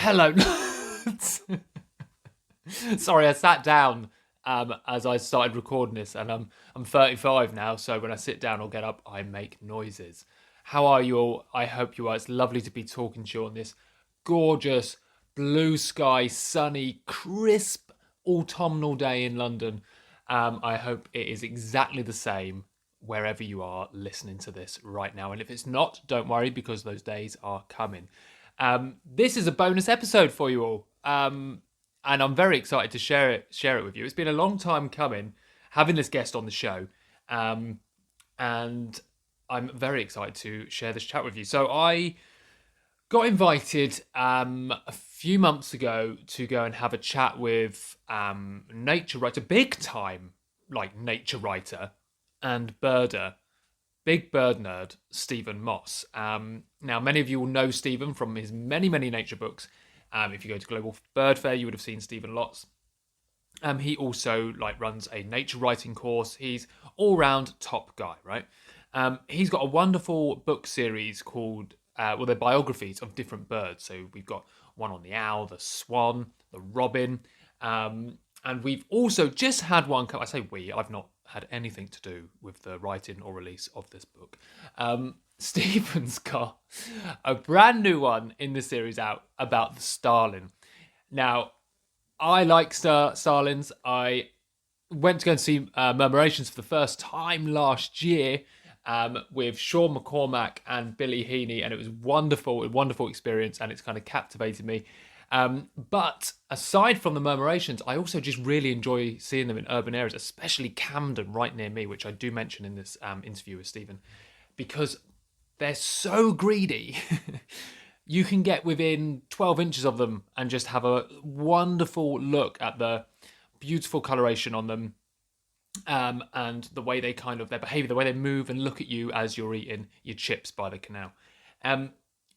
Hello. Sorry, I sat down as I started recording this, and I'm 35 now, so when I sit down or get up, I make noises. How are you all? I hope you are. It's lovely to be talking to you on this gorgeous, blue sky, sunny, crisp autumnal day in London. I hope it is exactly the same wherever you are listening to this right now. And if it's not, don't worry, because those days are coming. This is a bonus episode for you all. And I'm very excited to share it with you. It's been a long time coming, having this guest on the show. And I'm very excited to share this chat with you. So I got invited a few months ago to go and have a chat with nature writer, big time nature writer and birder, big bird nerd, Stephen Moss. Now, many of you will know Stephen from his many, many nature books. If you go to Global Bird Fair, you would have seen Stephen lots. He also runs a nature writing course. He's all-round top guy, right? He's got a wonderful book series called, they're biographies of different birds. So we've got one on the owl, the swan, the robin. And we've also just had one, I say we, I've not had anything to do with the writing or release of this book. Stephen's got a brand new one in the series out about the starling. Now, I like starlings. I went to go and see Murmurations for the first time last year with Sean McCormack and Billy Heaney, and it was a wonderful experience, and it's kind of captivated me. But aside from the Murmurations, I also just really enjoy seeing them in urban areas, especially Camden, right near me, which I do mention in this interview with Stephen, because they're so greedy. You can get within 12 inches of them and just have a wonderful look at the beautiful coloration on them, and the way they their behaviour, the way they move and look at you as you're eating your chips by the canal.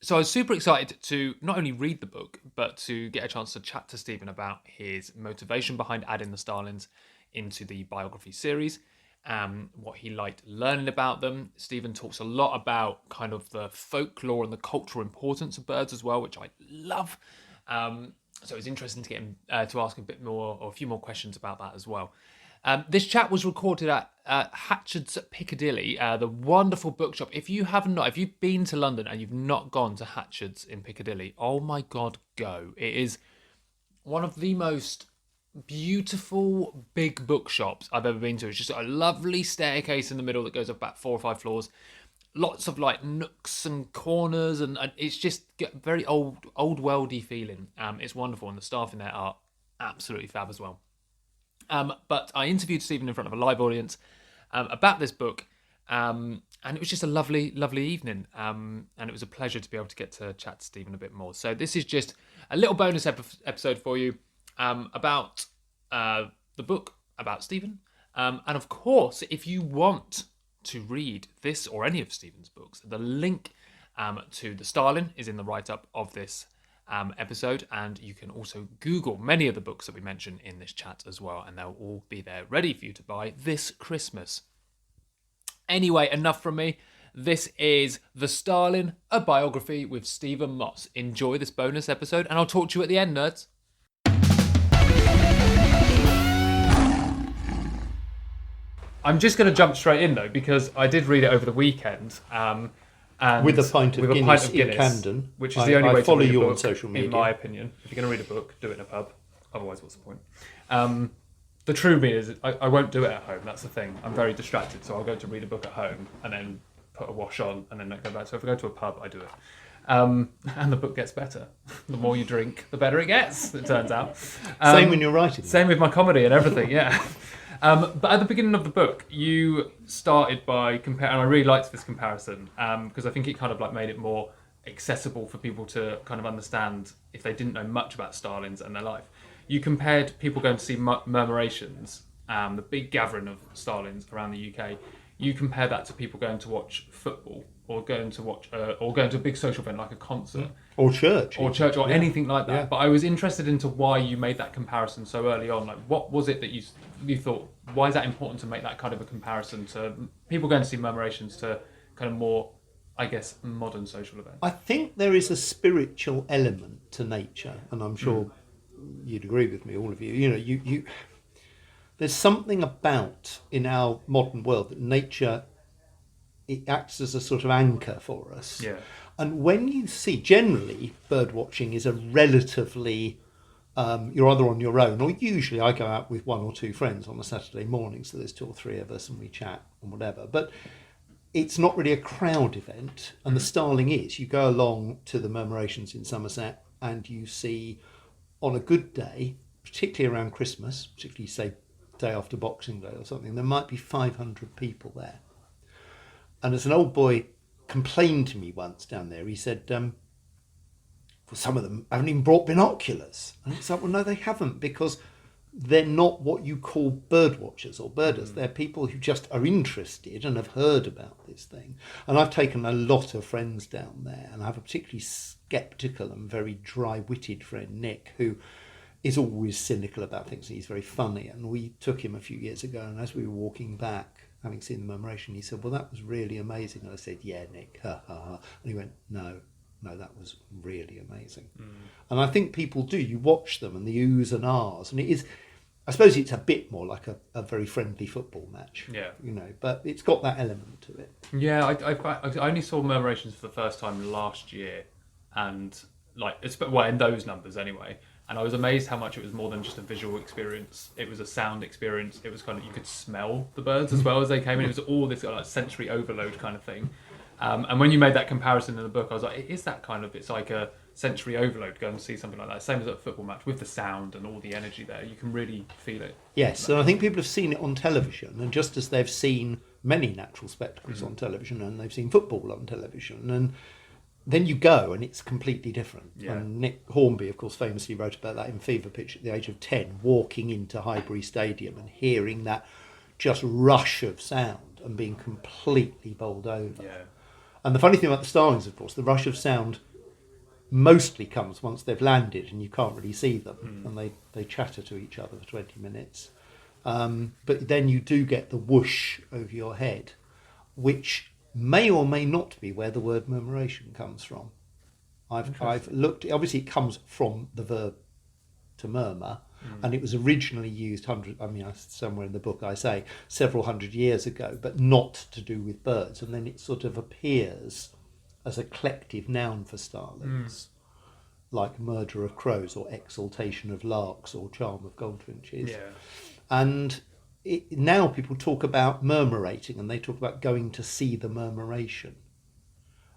So I was super excited to not only read the book, but to get a chance to chat to Stephen about his motivation behind adding the starlings into the biography series, what he liked learning about them. Stephen talks a lot about kind of the folklore and the cultural importance of birds as well, which I love. So it's interesting to get him to ask a bit more, or a few more questions about that as well. This chat was recorded at Hatchard's Piccadilly, the wonderful bookshop. If you've been to London and you've not gone to Hatchard's in Piccadilly, oh my God, go. It is one of the most beautiful big bookshops I've ever been to. It's just a lovely staircase in the middle that goes up about 4 or 5 floors. Lots of nooks and corners, and it's just very old worldy feeling. It's wonderful, and the staff in there are absolutely fab as well. But I interviewed Stephen in front of a live audience about this book, and it was just a lovely, lovely evening. And it was a pleasure to be able to get to chat to Stephen a bit more. So this is just a little bonus episode for you about the book, about Stephen. And of course, if you want to read this or any of Stephen's books, the link to the Starling is in the write-up of this episode, and you can also Google many of the books that we mention in this chat as well, and they'll all be there ready for you to buy this Christmas. Anyway, enough from me. This is The Starling, a biography with Stephen Moss. Enjoy this bonus episode, and I'll talk to you at the end, nerds. I'm just going to jump straight in though, because I did read it over the weekend. And with a pint of Guinness in Camden, which is the only way to read a book, on social media. In my opinion. If you're going to read a book, do it in a pub. Otherwise, what's the point? The true me is I won't do it at home. That's the thing. I'm very distracted, so I'll go to read a book at home and then put a wash on and then go back. So if I go to a pub, I do it. And the book gets better. The more you drink, the better it gets, it turns out. Same when you're writing. Same with my comedy and everything, yeah. But at the beginning of the book, you started by comparing, and I really liked this comparison, because I think it kind of made it more accessible for people to kind of understand if they didn't know much about starlings and their life. You compared people going to see murmurations, the big gathering of starlings around the UK. You compare that to people going to watch football, or going to a big social event like a concert, or church, or anything like that. Yeah. But I was interested into why you made that comparison so early on. What was it that you thought? Why is that important to make that kind of a comparison to people going to see murmurations to kind of more I guess, modern social event? I think there is a spiritual element to nature, and I'm sure you'd agree with me, all of you. You know, you there's something about in our modern world that nature, it acts as a sort of anchor for us. Yeah. And when you see, generally, bird watching is a relatively, you're either on your own, or usually I go out with one or two friends on a Saturday morning, so there's two or three of us and we chat and whatever. But it's not really a crowd event, and the Starling is. You go along to the murmurations in Somerset and you see, on a good day, particularly around Christmas, particularly say day after Boxing Day or something, there might be 500 people there. And as an old boy complained to me once down there, he said, well, some of them haven't even brought binoculars. And it's like, well, no, they haven't, because they're not what you call bird watchers or birders. They're people who just are interested and have heard about this thing. And I've taken a lot of friends down there, and I have a particularly sceptical and very dry-witted friend, Nick, who is always cynical about things. He's very funny, and we took him a few years ago, and as we were walking back, having seen the murmuration, he said, well, that was really amazing. And I said, yeah, Nick, ha, ha, ha. And he went, no, that was really amazing. And I think people do. You watch them and the oohs and ahs, and it is, I suppose it's a bit more like a very friendly football match. Yeah. You know, but it's got that element to it. Yeah, I only saw murmurations for the first time last year, and in those numbers anyway. And I was amazed how much it was more than just a visual experience. It was a sound experience. It was kind of, you could smell the birds as well as they came in. It was all this like sensory overload kind of thing. And when you made that comparison in the book, I was like, is that kind of, it's like a sensory overload, go and see something like that. Same as at a football match, with the sound and all the energy there. You can really feel it. Yes, and I think people have seen it on television, and just as they've seen many natural spectacles on television, and they've seen football on television, and then you go and it's completely different. Yeah. And Nick Hornby, of course, famously wrote about that in Fever Pitch at the age of 10, walking into Highbury Stadium and hearing that just rush of sound and being completely bowled over. Yeah. And the funny thing about the Starlings, of course, the rush of sound mostly comes once they've landed and you can't really see them, and they chatter to each other for 20 minutes. But then you do get the whoosh over your head, which may or may not be where the word murmuration comes from. I've looked, obviously it comes from the verb to murmur, and it was originally used somewhere in the book I say several hundred years ago, but not to do with birds, and then it sort of appears as a collective noun for starlings, like murder of crows or exaltation of larks or charm of goldfinches. Yeah. And now people talk about murmurating, and they talk about going to see the murmuration.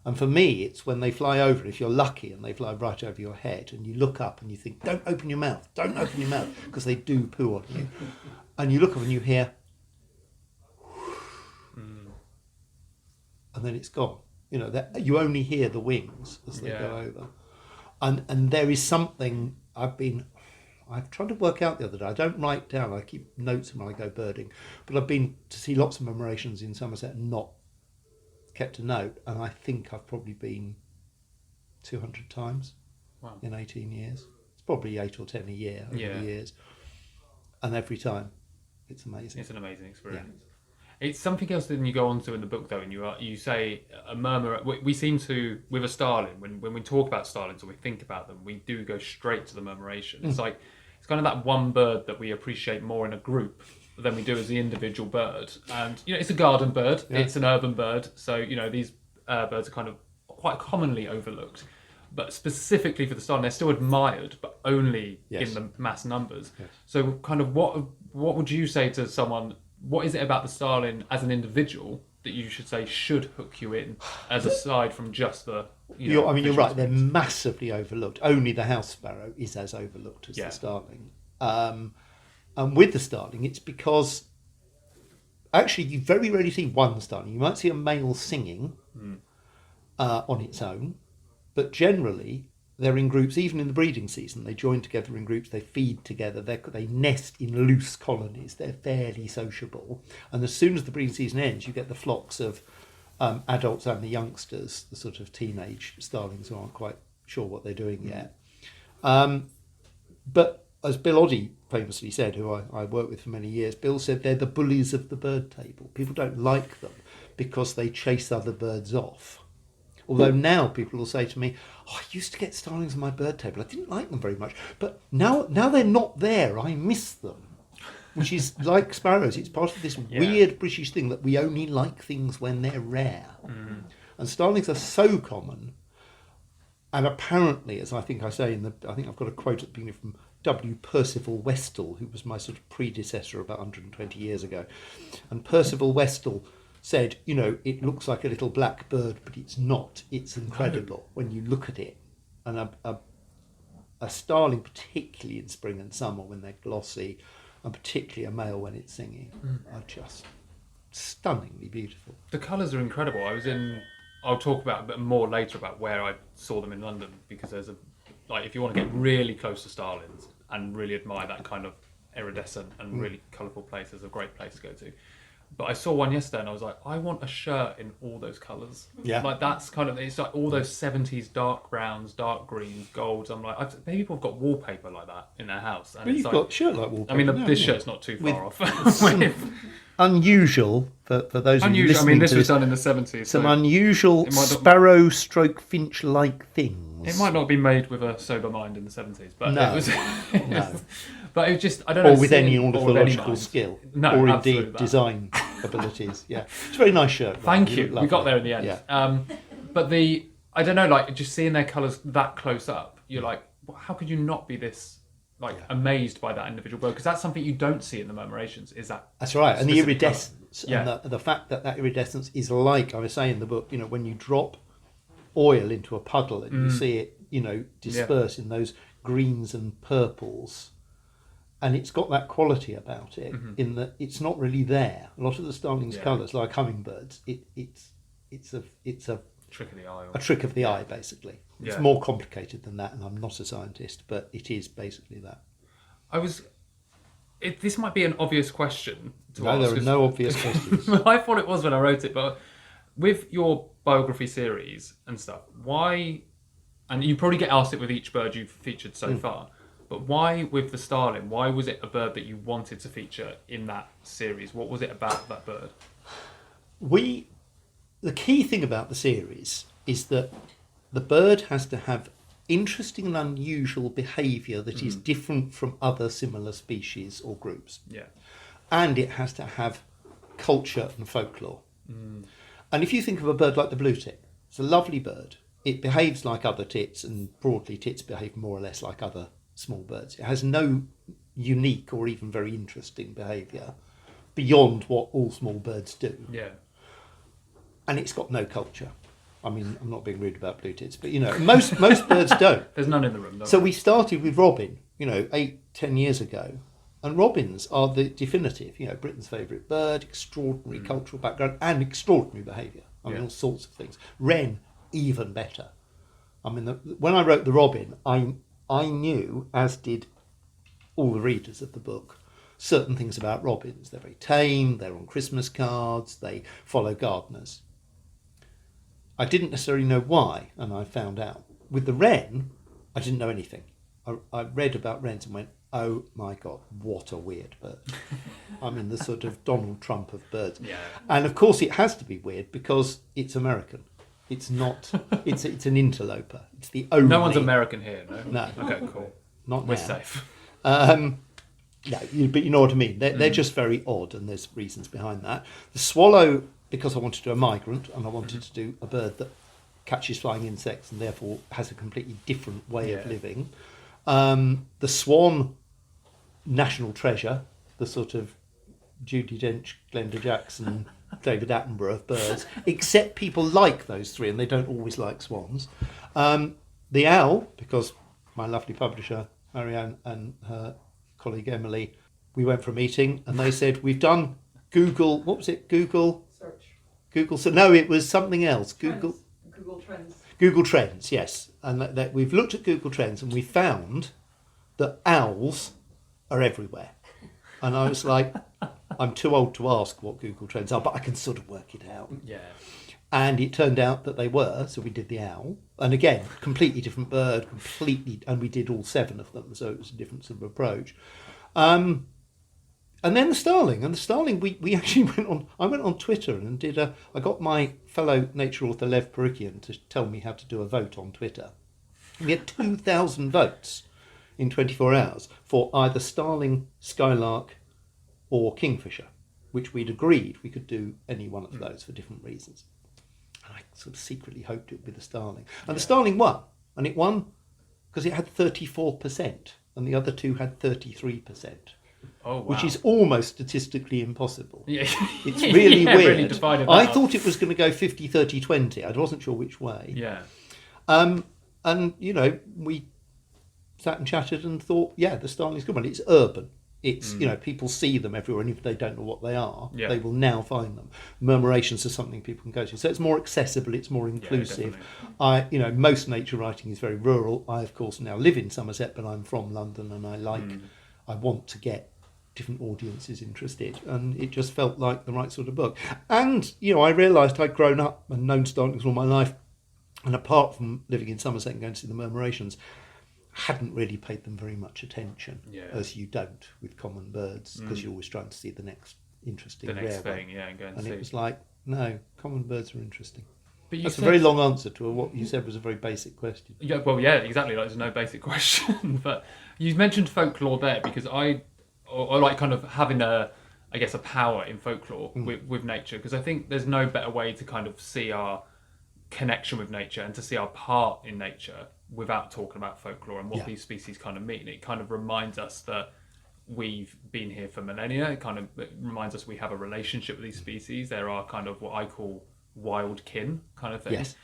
And for me, it's when they fly over, if you're lucky, and they fly right over your head, and you look up and you think, don't open your mouth, because they do poo on you. And you look up and you hear, and then it's gone. You know, that you only hear the wings as they go over. And there is something I've tried to work out the other day. I don't write down, I keep notes when I go birding, but I've been to see lots of murmurations in Somerset and not kept a note, and I think I've probably been 200 times in 18 years. It's probably 8 or 10 a year over the years. And every time, it's amazing. It's an amazing experience. Yeah. It's something else than you go on to in the book, though, and you say a murmur. We seem to, with a starling, when we talk about starlings or we think about them, we do go straight to the murmuration. It's like, it's kind of that one bird that we appreciate more in a group than we do as the individual bird. And, you know, it's a garden bird, it's an urban bird, so, you know, these birds are kind of quite commonly overlooked. But specifically for the starling, they're still admired, but only in the mass numbers. Yes. So kind of what would you say to someone, what is it about the starling as an individual that you should say should hook you in, as aside from just the... you're right, they're massively overlooked. Only the house sparrow is as overlooked as the starling. And with the starling, it's because actually you very rarely see one starling. You might see a male singing on its own, but generally they're in groups. Even in the breeding season, they join together in groups, they feed together, they nest in loose colonies, they're fairly sociable. And as soon as the breeding season ends, you get the flocks of adults and the youngsters, the sort of teenage starlings who aren't quite sure what they're doing yet. But as Bill Oddie famously said, who I worked with for many years, Bill said they're the bullies of the bird table. People don't like them because they chase other birds off. Although now people will say to me, "Oh, I used to get starlings on my bird table. I didn't like them very much, but now they're not there. I miss them." Which is like sparrows. It's part of this weird British thing that we only like things when they're rare. And starlings are so common. And apparently, as I think I say I think I've got a quote at the beginning from W. Percival Westall, who was my sort of predecessor about 120 years ago. And Percival Westall said, it looks like a little black bird, but it's not. It's incredible when you look at it. And a starling, particularly in spring and summer when they're glossy, and particularly a male when it's singing, are just stunningly beautiful. The colours are incredible. I'll talk about a bit more later about where I saw them in London, because there's if you want to get really close to starlings and really admire that kind of iridescent and really colourful place, there's a great place to go to. But I saw one yesterday and I was like, I want a shirt in all those colours. Yeah. Like that's kind of, it's like all those 70s dark browns, dark greens, golds. I'm like, maybe people have got wallpaper like that in their house. And But you've got shirt like wallpaper. I mean, this shirt's not too far off. Unusual for those of you listening. I mean, this to was done in the 70s. Some unusual sparrow-stroke-finch-like things. It might not be made with a sober mind in the 70s, but no, it was. No. But it was just, I don't know. Or with any ornithological skill. No, or indeed design abilities. Yeah. It's a very nice shirt. Thank you. We got there in the end. Yeah. But I don't know, just seeing their colours that close up, you're like, how could you not be this amazed by that individual bird? Because that's something you don't see in the murmurations. That's right. And the iridescence. Colour. And the fact that iridescence is like, I was saying in the book, when you drop oil into a puddle and you see it, disperse in those greens and purples. And it's got that quality about it in that it's not really there. A lot of the starlings' colours, like hummingbirds, it's a trick of the eye. A trick of the eye, basically. It's more complicated than that, and I'm not a scientist, but it is basically that. This might be an obvious question to ask. No, there are no obvious questions. I thought it was when I wrote it, but with your biography series and stuff, why, and you probably get asked it with each bird you've featured so far, but why with the starling? Why was it a bird that you wanted to feature in that series? What was it about that bird? The key thing about the series is that the bird has to have interesting and unusual behaviour that is different from other similar species or groups. Yeah. And it has to have culture and folklore. And if you think of a bird like the blue tit, it's a lovely bird. It behaves like other tits, and broadly tits behave more or less like other small birds. It has no unique or even very interesting behaviour beyond what all small birds do. Yeah. And it's got no culture. I mean, I'm not being rude about blue tits, but most birds don't. There's none in the room, though. So we started with robin, 8-10 years ago, and robins are the definitive, Britain's favourite bird, extraordinary cultural background and extraordinary behaviour. I mean, all sorts of things. Wren, even better. I mean, when I wrote the robin, I knew, as did all the readers of the book, certain things about robins. They're very tame, they're on Christmas cards, they follow gardeners. I didn't necessarily know why, and I found out. With the wren, I didn't know anything. I read about wrens and went, oh my God, what a weird bird. I mean, the sort of Donald Trump of birds. Yeah. And of course it has to be weird because it's American. It's not, it's an interloper. It's the only... No one's American here, no? No. Okay, cool. Not We're now. safe. No, but you know what I mean. They're just very odd, and there's reasons behind that. The swallow, because I wanted to do a migrant, and I wanted to do a bird that catches flying insects and therefore has a completely different way of living. The swan, national treasure, the sort of Judi Dench, Glenda Jackson, David Attenborough of birds, except people like those three, and they don't always like swans. The owl, because my lovely publisher, Marianne, and her colleague Emily, we went for a meeting, and they said, we've done Google, what was it? Google search. No, it was something else. Google Trends. Google Trends, yes. And that we've looked at Google Trends and we found that owls are everywhere. And I was like, I'm too old to ask what Google Trends are, but I can sort of work it out. Yeah. And it turned out that they were, so we did the owl. And again, completely different bird, and we did all 7 of them, so it was a different sort of approach. And And then the starling, we actually went on. I went on Twitter and did a. I got my fellow nature author Lev Perikian to tell me how to do a vote on Twitter. We had 2,000 votes in 24 hours for either starling, skylark, or kingfisher, which we'd agreed we could do any one of those for different reasons. And I sort of secretly hoped it would be the starling, and the starling won, and it won because it had 34%, and the other two had 33%. Oh, wow. Which is almost statistically impossible. Yeah. It's really Yeah, weird. really divided that I up. thought it was going to go 50, 30, 20. I wasn't sure which way. Yeah. And, we sat and chatted and thought, yeah, the starling's good one. It's urban. It's, people see them everywhere, and if they don't know what they are, they will now find them. Murmurations are something people can go to. So it's more accessible, it's more inclusive. Most nature writing is very rural. I, of course, now live in Somerset, but I'm from London, and I want to get different audiences interested, and it just felt like the right sort of book. And I realised I'd grown up and known starlings all my life, and apart from living in Somerset and going to see the murmurations, hadn't really paid them very much attention, as you don't with common birds, because you're always trying to see the next interesting The next rare thing, one. and go and And see. it was like, no, common birds are interesting. But That's a very long answer to what you said was a very basic question. Yeah, well, yeah, exactly. Like, there's no basic question. But you mentioned folklore there because I like kind of having a power in folklore with nature, because I think there's no better way to kind of see our connection with nature and to see our part in nature without talking about folklore and what these species kind of mean. It kind of reminds us that we've been here for millennia. It reminds us we have a relationship with these species. There are kind of what I call wild kin kind of thing. Yes.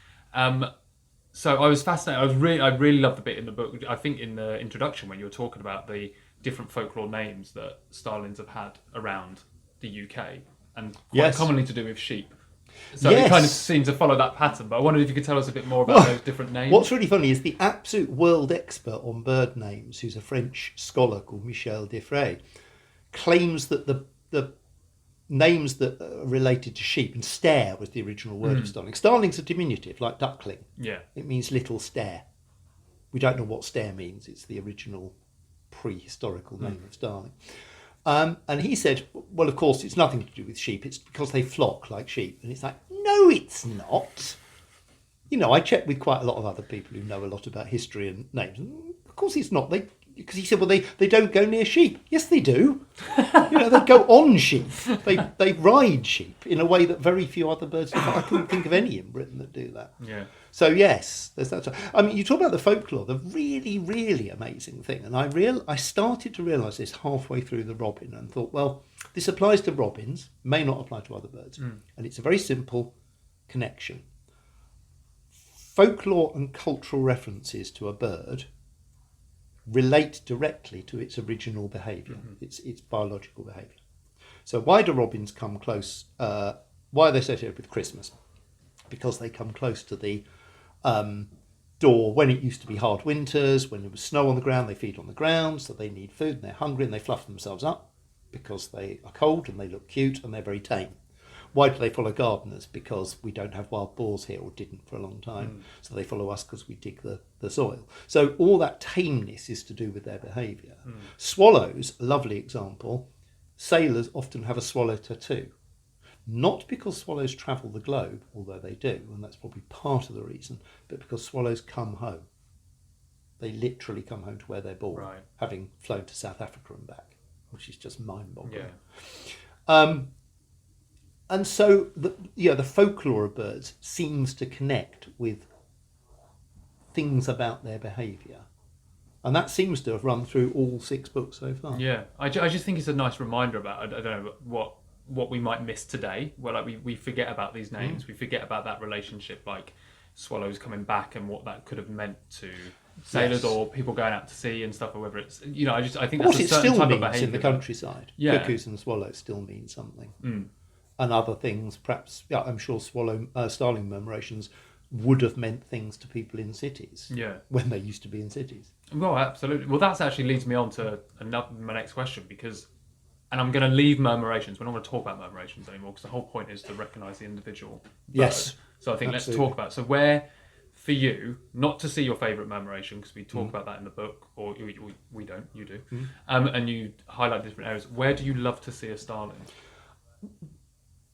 So I was fascinated. I really loved the bit in the book. I think in the introduction when you were talking about the different folklore names that starlings have had around the UK, and quite commonly to do with sheep. So it kind of seems to follow that pattern. But I wondered if you could tell us a bit more about those different names. What's really funny is the absolute world expert on bird names, who's a French scholar called Michel Diffray, claims that the names that are related to sheep, and stare was the original word of starling. Starling's a diminutive, like duckling. Yeah. It means little stare. We don't know what stare means. It's the original prehistorical name of starling. And he said, well, of course, it's nothing to do with sheep. It's because they flock like sheep. And it's like, no, it's not. I checked with quite a lot of other people who know a lot about history and names. And of course, it's not. Because he said, well, they don't go near sheep. Yes, they do. They go on sheep. They ride sheep in a way that very few other birds do. I couldn't think of any in Britain that do that. Yeah. So yes, there's that. I mean, you talk about the folklore, the really, really amazing thing, and I started to realise this halfway through the robin, and thought, well, this applies to robins, may not apply to other birds, and it's a very simple connection. Folklore and cultural references to a bird relate directly to its original behaviour, its biological behaviour. So why do robins come close? Why are they associated with Christmas? Because they come close to the door when it used to be hard winters, when there was snow on the ground. They feed on the ground, so they need food, and they're hungry, and they fluff themselves up because they are cold and they look cute and they're very tame. Why do they follow gardeners? Because we don't have wild boars here, or didn't for a long time. So they follow us because we dig the soil. So all that tameness is to do with their behaviour. Swallows, a lovely example. Sailors often have a swallow tattoo. Not because swallows travel the globe, although they do, and that's probably part of the reason, but because swallows come home. They literally come home to where they're born, having flown to South Africa and back, which is just mind-boggling. Yeah. And so the folklore of birds seems to connect with things about their behaviour. And that seems to have run through all 6 books so far. Yeah, I just think it's a nice reminder about, I don't know, what we might miss today. Well, like we forget about these names, we forget about that relationship, like swallows coming back and what that could have meant to sailors or people going out to sea and stuff, or whether it's, I think that's a certain type of behaviour. In the countryside. Yeah. Cuckoos and swallows still mean something. And other things, perhaps, I'm sure starling murmurations would have meant things to people in cities when they used to be in cities. Well, absolutely. Well, that actually leads me on to my next question, and I'm going to leave murmurations. We're not going to talk about murmurations anymore, because the whole point is to recognise the individual bird. Yes. So I think absolutely. let's talk about, so where for you, not to see your favourite murmuration, because we talk about that in the book, or we don't, you do, and you highlight different areas. Where do you love to see a starling?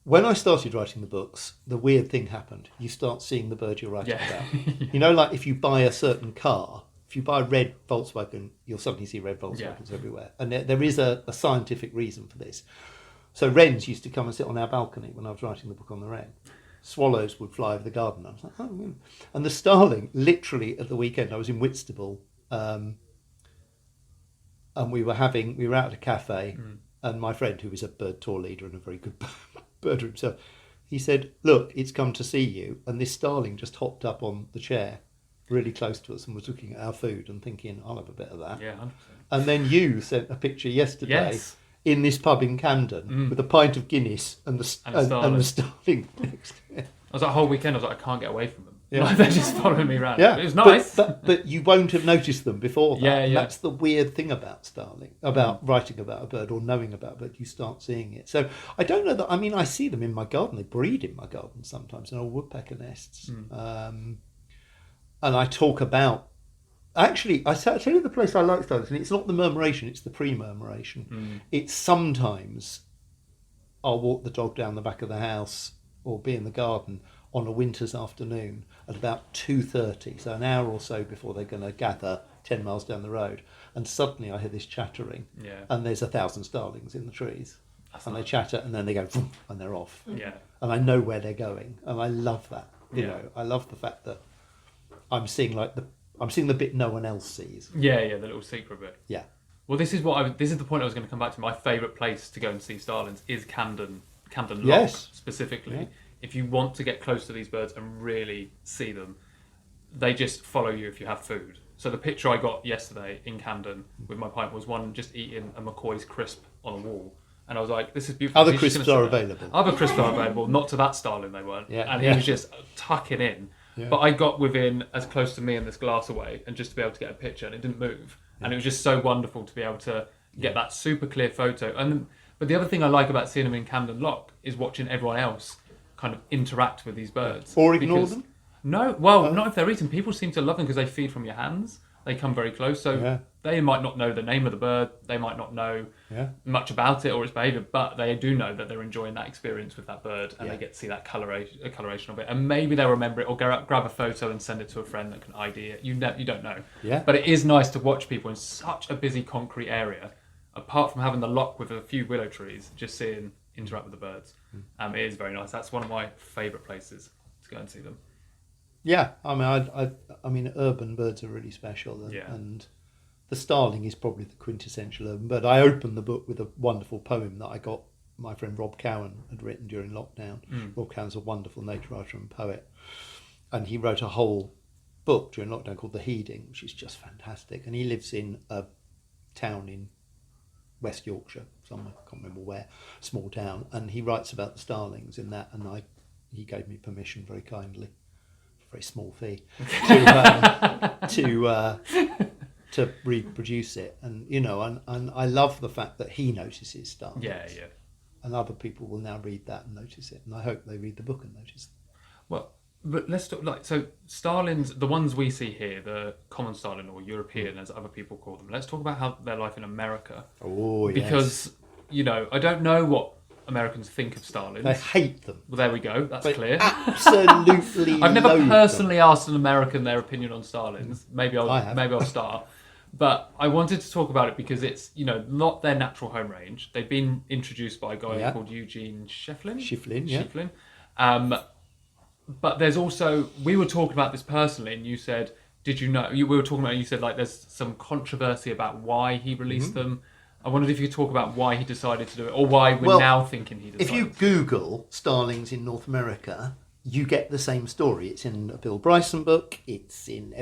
When I started writing the books, the weird thing happened. You start seeing the bird you're writing Yeah. about. Yeah. You know, like if you buy a certain car, if you buy a red Volkswagen, you'll suddenly see red Volkswagens everywhere. And there is a scientific reason for this. So wrens used to come and sit on our balcony when I was writing the book on the wren. Swallows would fly over the garden. I was like, oh, yeah. And the starling, literally at the weekend, I was in Whitstable, and we were out at a cafe, and my friend, who was a bird tour leader and a very good birder himself, he said, look, it's come to see you. And this starling just hopped up on the chair really close to us and was looking at our food and thinking, I'll have a bit of that. Yeah, 100%. And then you sent a picture yesterday Yes. in this pub in Camden with a pint of Guinness and the starling next to it. I was that whole weekend. I was like, I can't get away from them. Yeah. Like, they're just following me around. Yeah, It was nice. but you won't have noticed them before that. Yeah, And yeah. that's the weird thing about starling, about writing about a bird or knowing about a bird. You start seeing it. So I don't know that. I mean, I see them in my garden. They breed in my garden sometimes in old woodpecker nests. And I talk about. Actually, I tell you the place I like starlings, and it's not the murmuration; it's the pre-murmuration. It's sometimes I'll walk the dog down the back of the house or be in the garden on a winter's afternoon at about 2:30, so an hour or so before they're going to gather 10 miles down the road, and suddenly I hear this chattering, and there's 1,000 starlings in the trees, they chatter, and then they go, vroom, and they're off. Yeah. And I know where they're going, and I love that. You know, I love the fact that I'm seeing the bit no one else sees. Yeah, the little secret bit. Yeah. Well, this is the point I was going to come back to. My favourite place to go and see starlings is Camden Lock, Yes. specifically. Yeah. If you want to get close to these birds and really see them, they just follow you if you have food. So the picture I got yesterday in Camden with my pint was one just eating a McCoy's crisp on a wall. And I was like, this is beautiful. Other crisps are available. Other crisps are available, not to that starling they weren't. Yeah. And he was just tucking in. Yeah. But I got within as close to me and this glass away, and just to be able to get a picture, and it didn't move. And it was just so wonderful to be able to get that super clear photo. But the other thing I like about seeing them in Camden Lock is watching everyone else kind of interact with these birds. Or ignore them? No, well, not if they're eating. People seem to love them because they feed from your hands. They come very close, so they might not know the name of the bird. They might not know much about it or its behaviour, but they do know that they're enjoying that experience with that bird, and they get to see that coloration of it. And maybe they'll remember it or grab a photo and send it to a friend that can ID it. You don't know. Yeah. But it is nice to watch people in such a busy concrete area, apart from having the lock with a few willow trees, just seeing interact with the birds. It is very nice. That's one of my favourite places to go and see them. Yeah, I mean, urban birds are really special, and the starling is probably the quintessential urban bird. I opened the book with a wonderful poem that I got my friend Rob Cowan had written during lockdown. Rob Cowan's a wonderful nature writer and poet, and he wrote a whole book during lockdown called The Heeding, which is just fantastic. And he lives in a town in West Yorkshire, somewhere, I can't remember where, small town, and he writes about the starlings in that, and he gave me permission very kindly, for a very small fee, to reproduce it. And and I love the fact that he notices starlings. Yeah. And other people will now read that and notice it, and I hope they read the book and notice it. Well, but let's talk so starlings, the ones we see here, the common starling or European, as other people call them. Let's talk about how their life in America. Oh, yes. Because I don't know what Americans think of starlings. They hate them. Well, there we go. That's clear. Absolutely. I've never loathe personally them. asked an American their opinion on starlings. Maybe I'll start. But I wanted to talk about it because it's not their natural home range. They've been introduced by a guy called Eugene Shefflin. Shefflin. But there's also, we were talking about this personally, and you said, did you know? We were talking about, you said like there's some controversy about why he released them. I wondered if you could talk about why he decided to do it, or why we're now thinking he decided. If you Google starlings in North America, you get the same story. It's in a Bill Bryson book. It's in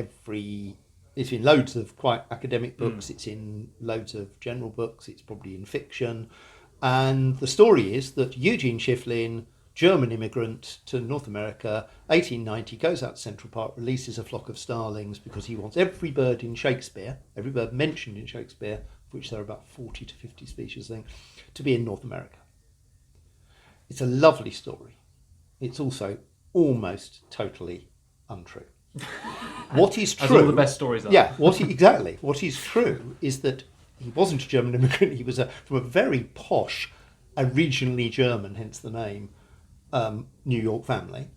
loads of quite academic books. It's in loads of general books. It's probably in fiction. And the story is that Eugene Shefflin, German immigrant to North America, 1890, goes out to Central Park, releases a flock of starlings because he wants every bird in Shakespeare, every bird mentioned in Shakespeare, of which there are about 40 to 50 species, I think, to be in North America. It's a lovely story. It's also almost totally untrue. What is As true... all the best stories are. Yeah, exactly. What is true is that he wasn't a German immigrant. He was from a very posh, originally German, hence the name, New York family.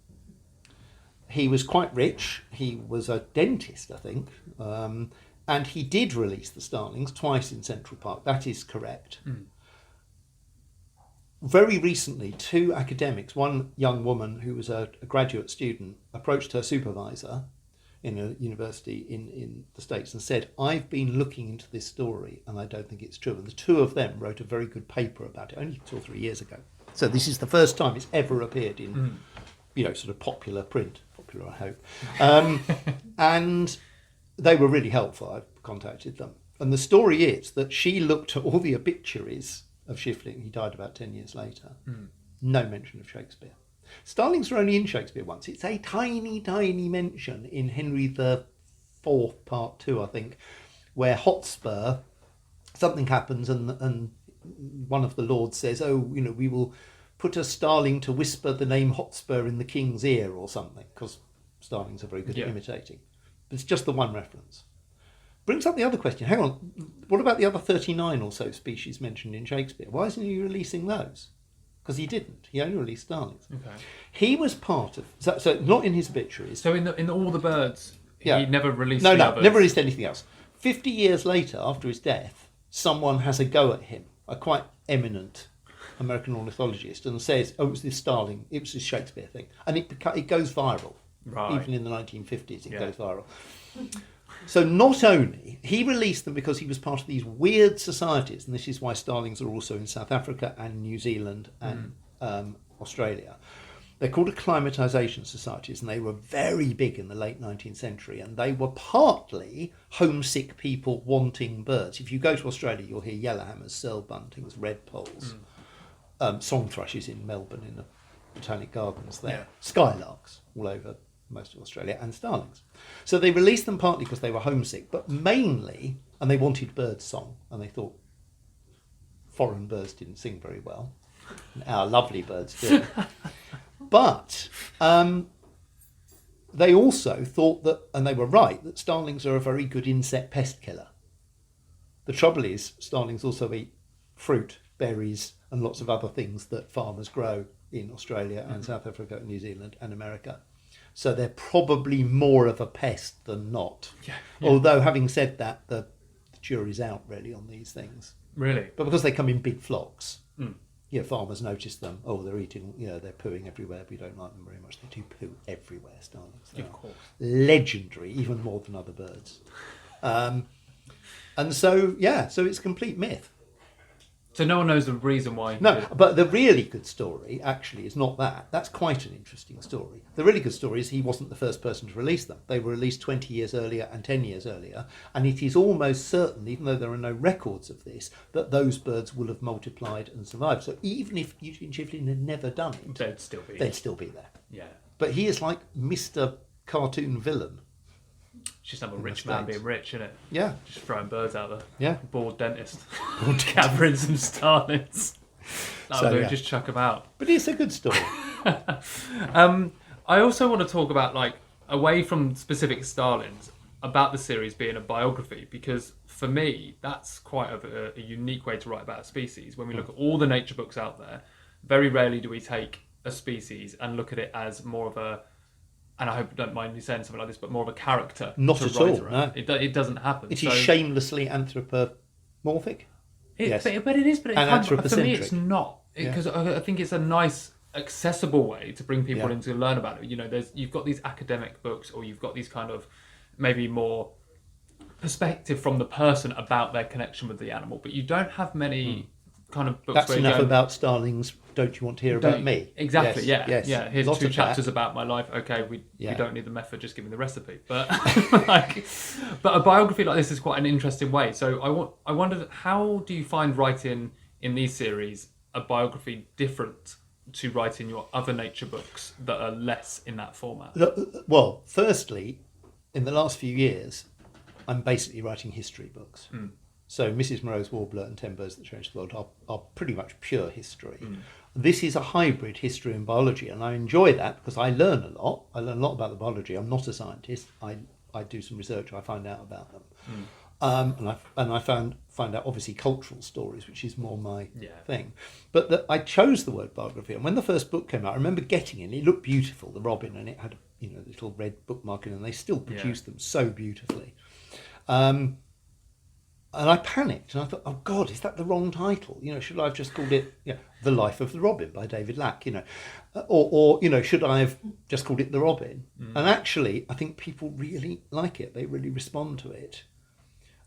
He was quite rich. He was a dentist, I think. And he did release the Starlings twice in Central Park. That is correct. Very recently, two academics, one young woman who was a graduate student, approached her supervisor in a university in the States and said, I've been looking into this story and I don't think it's true. And the two of them wrote a very good paper about it only 2 or 3 years ago. So this is the first time it's ever appeared in, sort of popular print. Popular, I hope. And they were really helpful. I contacted them. And the story is that she looked at all the obituaries of Schiffling. He died about 10 years later. No mention of Shakespeare. Starlings were only in Shakespeare once. It's a tiny, tiny mention in Henry IV, Part 2, I think, where Hotspur, something happens and one of the lords says, we will put a starling to whisper the name Hotspur in the king's ear or something, because starlings are very good at imitating. But it's just the one reference. Brings up the other question. Hang on, what about the other 39 or so species mentioned in Shakespeare? Why isn't he releasing those? Because he didn't. He only released starlings. Okay. He was part of... So not in his obituaries. So in all the birds, he never released the others? No, never released anything else. 50 years later, after his death, someone has a go at him, a quite eminent American ornithologist, and says, it was this starling, it was this Shakespeare thing. And it goes viral. Right. Even in the 1950s, it goes viral. So not only, he released them because he was part of these weird societies, and this is why starlings are also in South Africa and New Zealand and Australia. They're called acclimatisation societies, and they were very big in the late 19th century, and they were partly homesick people wanting birds. If you go to Australia, you'll hear yellowhammers, searle buntings, redpolls, song thrushes in Melbourne in the Botanic Gardens there, skylarks all over most of Australia, and starlings. So they released them partly because they were homesick, but mainly, and they wanted bird song, and they thought foreign birds didn't sing very well, and our lovely birds do. But they also thought that, and they were right, that starlings are a very good insect pest killer. The trouble is, starlings also eat fruit, berries, and lots of other things that farmers grow in Australia and South Africa, New Zealand and America. So they're probably more of a pest than not. Yeah. Although, having said that, the jury's out really on these things. Really? But because they come in big flocks, farmers notice them. Oh, they're eating, they're pooing everywhere. We don't like them very much. They do poo everywhere, starlings. Of course. Legendary, even more than other birds. And so it's a complete myth. So no one knows the reason why. No, but the really good story actually is not that. That's quite an interesting story. The really good story is he wasn't the first person to release them. They were released 20 years earlier and 10 years earlier. And it is almost certain, even though there are no records of this, that those birds will have multiplied and survived. So even if Eugene Schiffling had never done it, they'd still be there. Yeah. But he is like Mr. Cartoon Villain. It's just another rich man being rich, isn't it? Yeah. Just throwing birds out there. Yeah. Bored dentist. Gathering some starlings. Just chuck them out. But it's a good story. I also want to talk about, away from specific starlings, about the series being a biography, because for me, that's quite a unique way to write about a species. When we look at all the nature books out there, very rarely do we take a species and look at it as more of a, and I hope you don't mind me saying something like this, but more of a character. Not at all, no. It doesn't happen. It is shamelessly anthropomorphic. Yes. But it is, but for me it's not. Because I think it's a nice, accessible way to bring people in to learn about it. You've got these academic books, or you've got these kind of maybe more perspective from the person about their connection with the animal, but you don't have many kind of books. That's where enough about starlings. Don't you want to hear about me? Exactly. Yes. Yeah. Here's Lots 2 of chapters that. about my life. Okay, we don't need the method. Just give me the recipe. But but a biography like this is quite an interesting way. So I wondered, how do you find writing in these series a biography different to writing your other nature books that are less in that format? Well, firstly, in the last few years, I'm basically writing history books. So Mrs. Moreau's Warbler and 10 Birds That Changed the World are pretty much pure history. This is a hybrid history and biology, and I enjoy that because I learn a lot. I learn a lot about the biology. I'm not a scientist. I do some research. I find out about them. And I find out obviously cultural stories, which is more my thing. But I chose the word biography, and when the first book came out, I remember getting it. It looked beautiful, the Robin, and it had a little red bookmark in it, and they still produce them so beautifully. And I panicked, and I thought, oh God, is that the wrong title? Should I have just called it The Life of the Robin by David Lack? Or should I have just called it The Robin? And actually, I think people really like it. They really respond to it.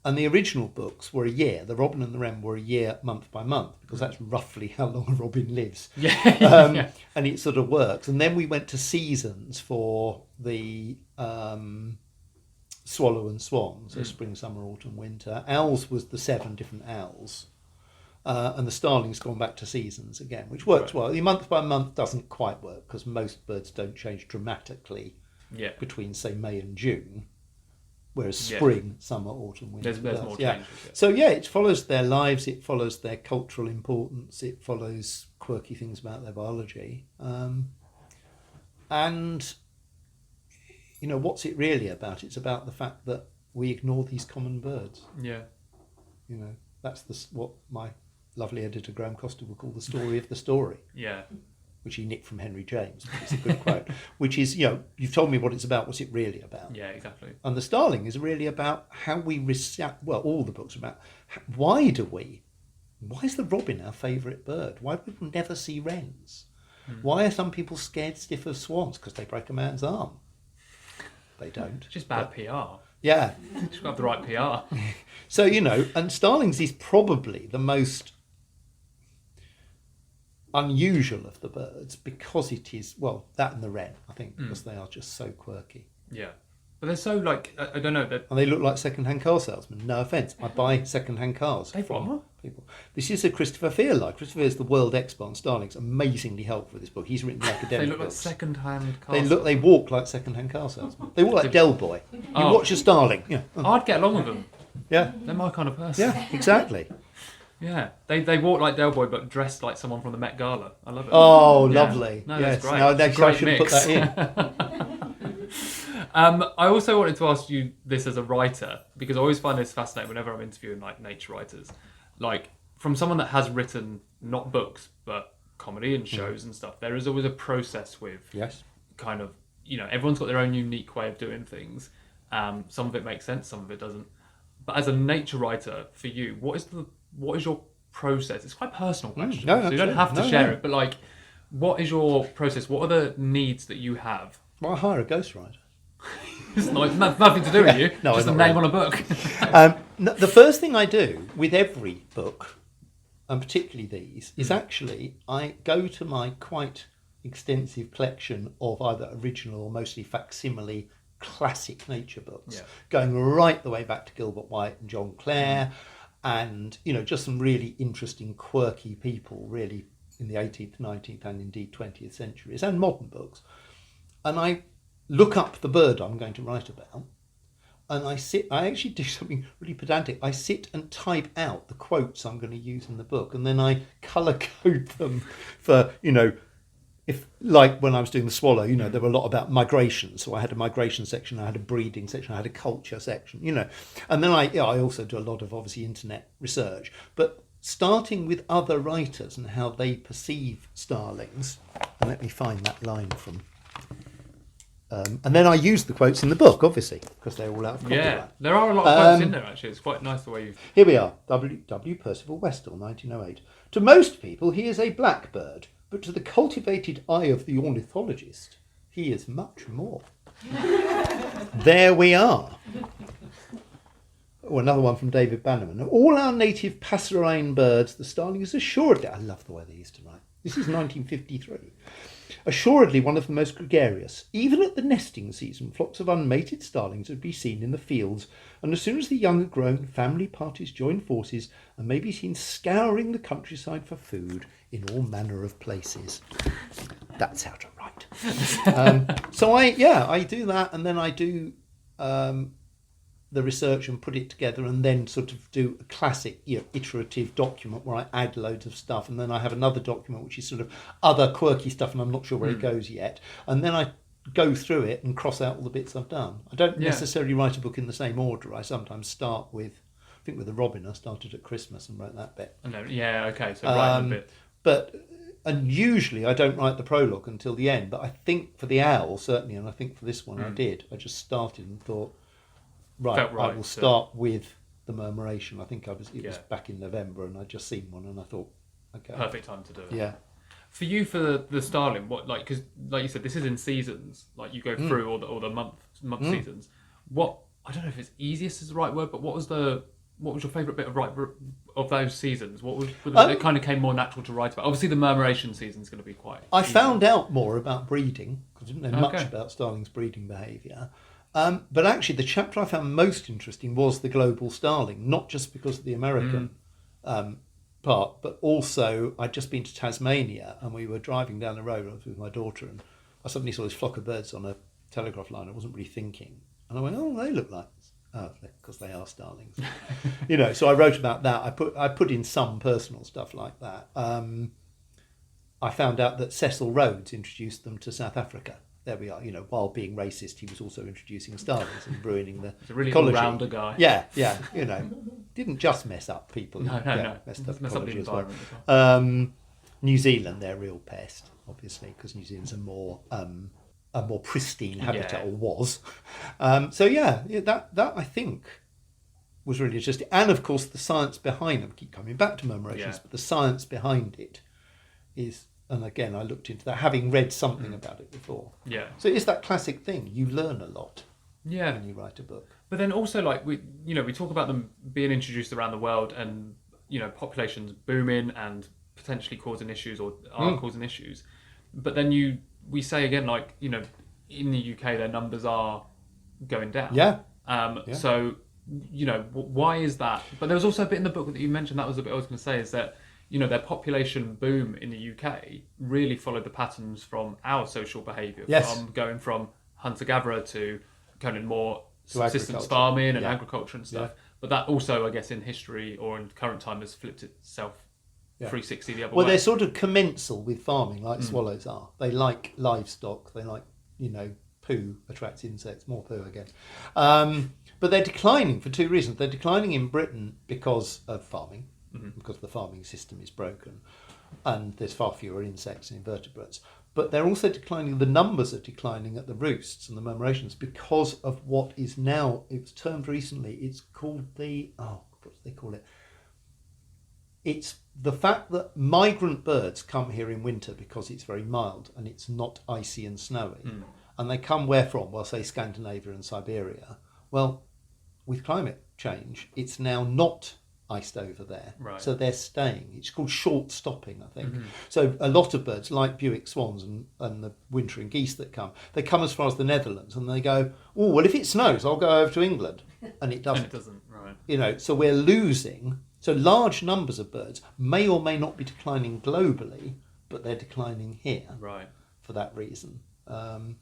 And the original books were a year. The Robin and the Wren were a year, month by month, because that's roughly how long a robin lives. And it sort of works. And then we went to seasons for the Swallow and Swan, so spring, summer, autumn, winter. Owls was the 7 different owls. And the Starling's gone back to seasons again, which works well. The month by month doesn't quite work because most birds don't change dramatically between, say, May and June. Whereas spring, summer, autumn, winter. There's more changes. So it follows their lives, it follows their cultural importance, it follows quirky things about their biology. And what's it really about? It's about the fact that we ignore these common birds. Yeah. That's what my lovely editor Graham Costa would call the story of the story. Yeah. Which he nicked from Henry James. It's a good quote. Which is, you've told me what it's about. What's it really about? Yeah, exactly. And the Starling is really about how we all the books are about why is the robin our favourite bird? Why do people never see wrens? Why are some people scared stiff of swans? Because they break a man's arm. They don't. It's just bad PR. Yeah. Just got to have the right PR. So, and Starlings is probably the most unusual of the birds because it is, that and the wren, I think, because they are just so quirky. Yeah. But they're so, I don't know. And they look like second-hand car salesmen. No offence. I buy second-hand cars from people. This is a Christopher Fear. Christopher is the world expert on Starlings. Amazingly helpful with this book. He's written the academic They look books. like second-hand cars. They walk like second-hand car salesmen. They walk like Del Boy. You watch a Starling. Yeah. I'd get along with them. Yeah. They're my kind of person. Yeah, exactly. Yeah, they walk like Del Boy, but dressed like someone from the Met Gala. I love it. Oh, lovely. No, yes. that's great. No, next I should mix. put that in. I also wanted to ask you this as a writer, because I always find this fascinating whenever I'm interviewing nature writers. From someone that has written not books but comedy and shows and stuff, there is always a process with kind of, everyone's got their own unique way of doing things. Some of it makes sense, some of it doesn't. But as a nature writer, for you, what is your process? It's quite a personal question, so you don't have to share it. But what is your process? What are the needs that you have? Well, I hire a ghostwriter. It's nothing to do with you. No, just a name on a book. The first thing I do with every book, and particularly these, is actually I go to my quite extensive collection of either original or mostly facsimile classic nature books, going right the way back to Gilbert White and John Clare, and just some really interesting, quirky people, really in the 18th, 19th, and indeed 20th centuries, and modern books. And I look up the bird I'm going to write about, and I actually do something really pedantic. I sit and type out the quotes I'm going to use in the book, and then I colour code them for, if, when I was doing The Swallow, there were a lot about migration. So I had a migration section, I had a breeding section, I had a culture section, And then I also do a lot of, obviously, internet research. But starting with other writers and how they perceive starlings, and let me find that line from... and then I use the quotes in the book, obviously, because they're all out of copyright. Yeah, there are a lot of quotes in there, actually. It's quite nice the way you've... Here we are, W. Percival Westall, 1908. To most people, he is a blackbird, but to the cultivated eye of the ornithologist, he is much more. There we are. Oh, another one from David Bannerman. Of all our native passerine birds, the starling is assuredly... I love the way they used to write. This is 1953. Assuredly one of the most gregarious. Even at the nesting season, flocks of unmated starlings would be seen in the fields, and as soon as the young are grown, family parties join forces and may be seen scouring the countryside for food in all manner of places. That's how to write. So I do that, and then I do the research and put it together, and then sort of do a classic, iterative document where I add loads of stuff, and then I have another document which is sort of other quirky stuff, and I'm not sure where it goes yet, and then I go through it and cross out all the bits I've done. I don't necessarily write a book in the same order. I sometimes start with, I think with the Robin, I started at Christmas and wrote that bit. Okay, so writing a bit. And usually I don't write the prologue until the end, but I think for the Owl, certainly, and I think for this one I did, I just started and thought, I will start with the murmuration. I think it was back in November, and I'd just seen one, and I thought, okay. Perfect time to do it. Yeah. For you, for the Starling, because like you said, this is in seasons. Like you go through all the month seasons. What, I don't know if it's easiest is the right word, but what was your favourite bit of those seasons? What was it kind of came more natural to write about? Obviously, the murmuration season is going to be quite. I found out more about breeding because I didn't know much about Starling's breeding behaviour. But actually, the chapter I found most interesting was the global Starling, not just because of the American part, but also I'd just been to Tasmania, and we were driving down the road. I was with my daughter, and I suddenly saw this flock of birds on a telegraph line. I wasn't really thinking, and I went, "Oh, they look like." Because they are starlings, So I wrote about that. I put in some personal stuff like that. I found out that Cecil Rhodes introduced them to South Africa. There we are. While being racist, he was also introducing starlings and ruining the He's a really ecology. all-rounder guy. Yeah. Didn't just mess up people. No. Messed up Mess up the ecology as well. environment. New Zealand, they're a real pest, obviously, because New Zealand's a more pristine habitat, or was. That I think was really interesting. And of course, the science behind them, keep coming back to murmurations, but the science behind it is, and again, I looked into that, having read something about it before. Yeah. So it's that classic thing, you learn a lot when you write a book. But then also, like, we talk about them being introduced around the world and, populations booming and potentially causing issues or are causing issues. But then we say again, like, in the UK, their numbers are going down. Yeah. So, why is that? But there was also a bit in the book that you mentioned, that was a bit I was going to say, is that, their population boom in the UK really followed the patterns from our social behaviour. Yes. From going from hunter-gatherer to kind of more To subsistence agriculture. farming and Yeah. agriculture and stuff. Yeah. But that also, I guess, in history or in current time has flipped itself 360 the other way. Well, they're sort of commensal with farming, like swallows are. They like livestock. They like, poo attracts insects, more poo again. But they're declining for two reasons. They're declining in Britain because of farming, because the farming system is broken, and there's far fewer insects and invertebrates. But they're also declining, the numbers are declining at the roosts and the murmurations because of what is now, it was termed recently, it's called what do they call it? It's the fact that migrant birds come here in winter because it's very mild and it's not icy and snowy. And they come where from? Well, say Scandinavia and Siberia. Well, with climate change, it's now not iced over there. Right. So they're staying. It's called short stopping, I think. So a lot of birds, like Buick swans and the wintering geese that come, they come as far as the Netherlands and they go, oh, well, if it snows, I'll go over to England. And it doesn't. And it doesn't, right. So we're losing. So large numbers of birds may or may not be declining globally, but they're declining here for that reason. I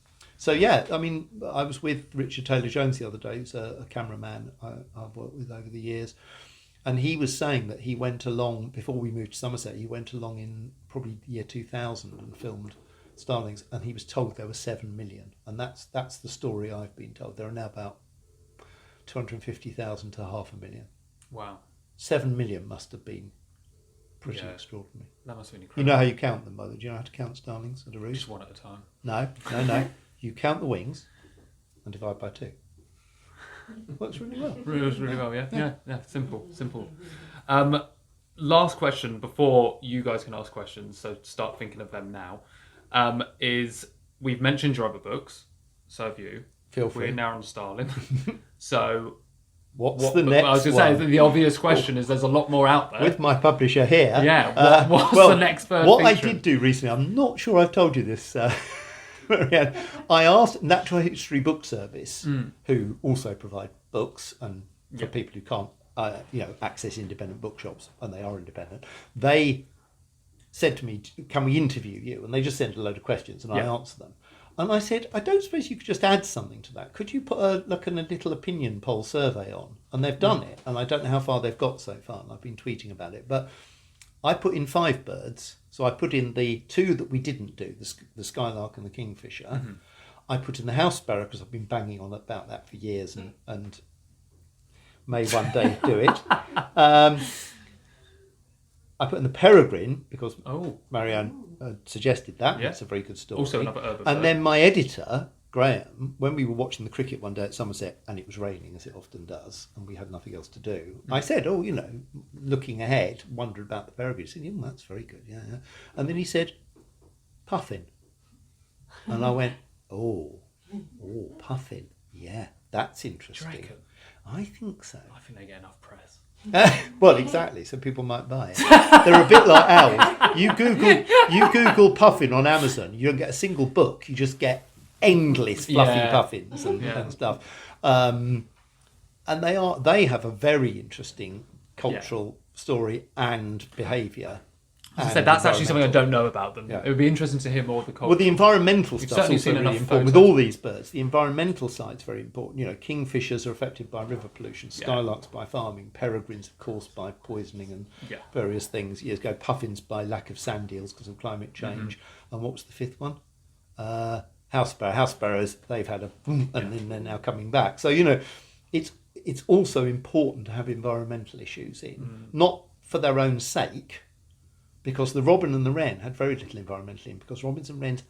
was with Richard Taylor-Jones the other day, who's a cameraman I've worked with over the years, and he was saying that he went along, before we moved to Somerset, he went along in probably the year 2000 and filmed starlings, and he was told there were 7 million. And that's the story I've been told. There are now about 250,000 to 500,000. Wow. 7 million must have been pretty extraordinary. That must have been You incredible. know how you count them, though? Do you know how to count starlings at a roost? Just one at a time. No. You count the wings and divide by 2. Works really well. Really well, yeah. Simple. Last question before you guys can ask questions, so start thinking of them now, is we've mentioned your other books, so have you. Feel free. We're now on Starling. So What's the next one? I was going to say, the obvious question is there's a lot more out there. With my publisher here. Yeah, what's the next bird What featuring? I did do recently, I'm not sure I've told you this, Marianne, I asked Natural History Book Service, who also provide books, and for people who can't access independent bookshops, and they are independent, they said to me, can we interview you? And they just sent a load of questions and I answered them. And I said, I don't suppose you could just add something to that. Could you put a little opinion poll survey on? And they've done it, and I don't know how far they've got so far, and I've been tweeting about it. But I put in 5 birds. So I put in the 2 that we didn't do, the skylark and the kingfisher. I put in the house sparrow because I've been banging on about that for years and may one day do it. I put in the peregrine because Marianne suggested that. Yeah. That's a very good story. Also another urban And bird. then my editor, Graham, when we were watching the cricket one day at Somerset and it was raining, as it often does, and we had nothing else to do, I said, looking ahead, wondered about the peregrine. He said, that's very good, yeah. And then he said, puffin. And I went, puffin, yeah, that's interesting. Do you reckon? I think so. I think they get enough press. Well, exactly. So people might buy it. They're a bit like owls. You Google puffin on Amazon. You don't get a single book. You just get endless fluffy puffins and stuff. And they have a very interesting cultural story and behaviour. As I said, that's actually something I don't know about them. Yeah. It would be interesting to hear more of the culture. Well, the environmental We've stuff's certainly also seen really enough important. With photos. all these birds, the environmental side's very important. Kingfishers are affected by river pollution, skylarks by farming, peregrines, of course, by poisoning and various things. Years ago, puffins by lack of sand eels because of climate change. And what was the 5th one? House sparrow. House sparrows, they've had a boom, and then they're now coming back. So, it's also important to have environmental issues in, not for their own sake, because the robin and the wren had very little environmental in, because robins and wrens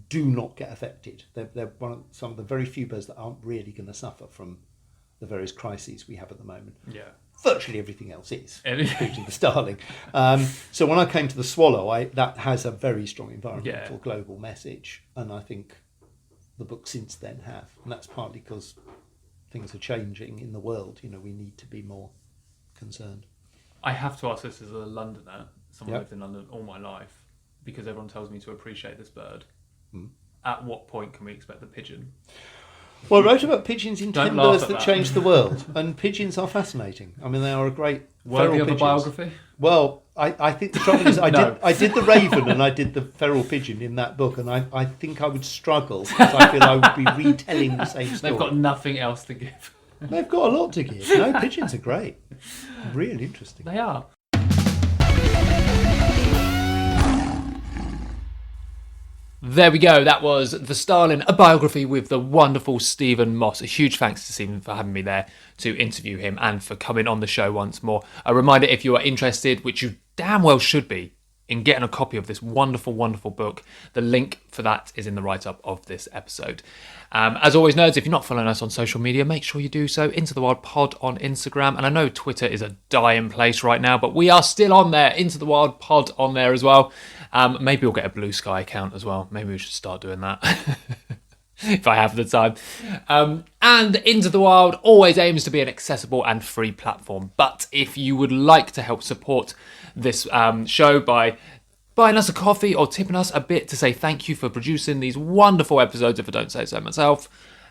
do not get affected. They're some of the very few birds that aren't really going to suffer from the various crises we have at the moment. Yeah. Virtually everything else is, including the starling. So when I came to the swallow, that has a very strong environmental global message, and I think the books since then have. And that's partly because things are changing in the world. We need to be more concerned. I have to ask this as a Londoner, someone who lived in London all my life, because everyone tells me to appreciate this bird. At what point can we expect the pigeon? Well, I wrote about pigeons in Don't 10 laugh birds at that that. changed the world, and pigeons are fascinating. I mean, they are a great Worthy feral of a pigeons. biography? Well, I think the trouble is No. I did the raven and I did the feral pigeon in that book, and I think I would struggle because I feel I would be retelling the same story. They've got nothing else to give. They've got a lot to give. No, pigeons are great. Really interesting. They are. There we go. That was The Starling, a biography with the wonderful Stephen Moss. A huge thanks to Stephen for having me there to interview him and for coming on the show once more. A reminder, if you are interested, which you damn well should be, in getting a copy of this wonderful, wonderful book, the link for that is in the write-up of this episode. As always, nerds, if you're not following us on social media, make sure you do so. Into the Wild Pod on Instagram. And I know Twitter is a dying place right now, but we are still on there. Into the Wild Pod on there as well. Maybe we'll get a Blue Sky account as well. Maybe we should start doing that. If I have the time. And Into the Wild always aims to be an accessible and free platform. But if you would like to help support this show by buying us a coffee or tipping us a bit to say thank you for producing these wonderful episodes, if I don't say so myself,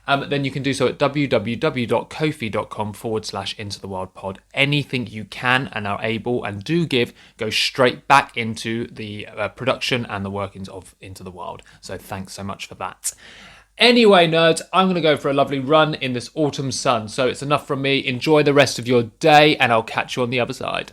then you can do so at www.ko-fi.com/Into the Wild Pod. Anything you can and are able and do give goes straight back into the production and the workings of Into the Wild. So thanks so much for that. Anyway, nerds, I'm going to go for a lovely run in this autumn sun. So it's enough from me. Enjoy the rest of your day, and I'll catch you on the other side.